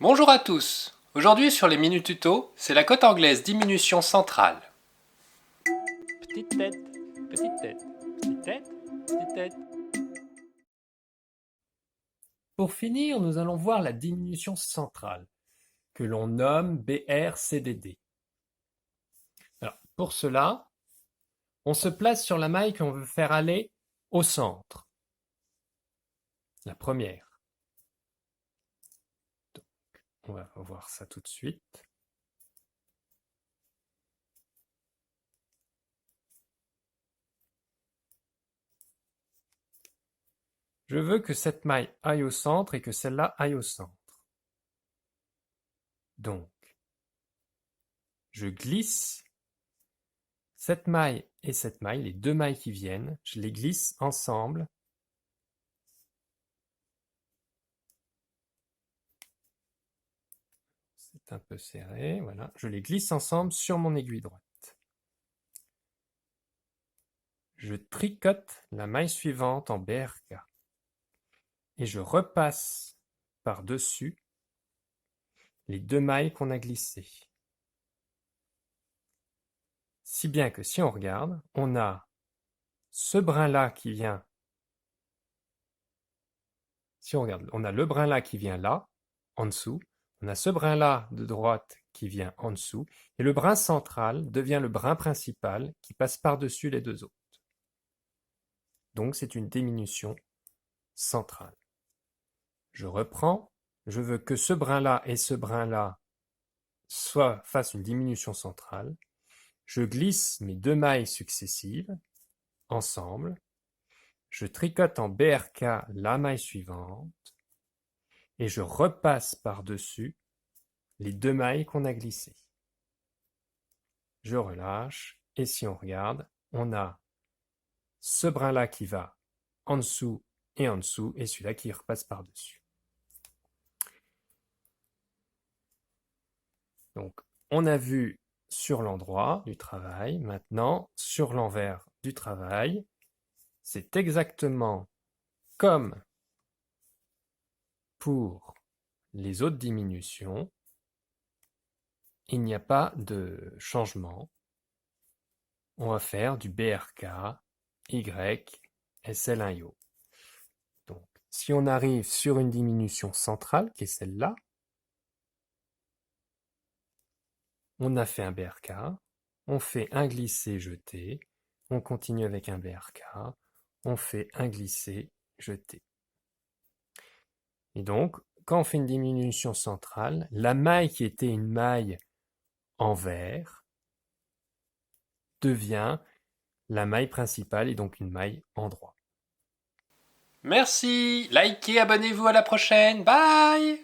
Bonjour à tous. Aujourd'hui sur les Minutes Tuto, c'est la cote anglaise diminution centrale. Petite tête, petite tête, petite tête, petite tête. Pour finir, nous allons voir la diminution centrale, que l'on nomme BRCDD. Alors, pour cela, on se place sur la maille qu'on veut faire aller au centre. La première. Donc, on va voir ça tout de suite. Je veux que cette maille aille au centre et que celle-là aille au centre. Donc, je glisse cette maille et cette maille, les deux mailles qui viennent, je les glisse ensemble. C'est un peu serré, voilà. Je les glisse ensemble sur mon aiguille droite. Je tricote la maille suivante en BRK. Et je repasse par-dessus les deux mailles qu'on a glissées. Si bien que si on regarde, on a ce brin-là qui vient. Si on regarde, on a le brin-là qui vient là, en dessous. On a ce brin-là de droite qui vient en dessous. Et le brin central devient le brin principal qui passe par-dessus les deux autres. Donc c'est une diminution centrale. Je reprends. Je veux que ce brin-là et ce brin-là fassent une diminution centrale. Je glisse mes deux mailles successives ensemble. Je tricote en BRK la maille suivante et je repasse par-dessus les deux mailles qu'on a glissées. Je relâche et si on regarde, on a ce brin-là qui va en dessous et celui-là qui repasse par-dessus. Donc, on a vu sur l'endroit du travail. Maintenant, sur l'envers du travail, c'est exactement comme pour les autres diminutions. Il n'y a pas de changement. On va faire du BRK, Y, SL1IO. Donc, si on arrive sur une diminution centrale, qui est celle-là, on a fait un BRK, on fait un glissé-jeté, on continue avec un BRK, on fait un glissé-jeté. Et donc, quand on fait une diminution centrale, la maille qui était une maille en vert devient la maille principale et donc une maille en droit. Merci, likez, abonnez-vous, à la prochaine, bye!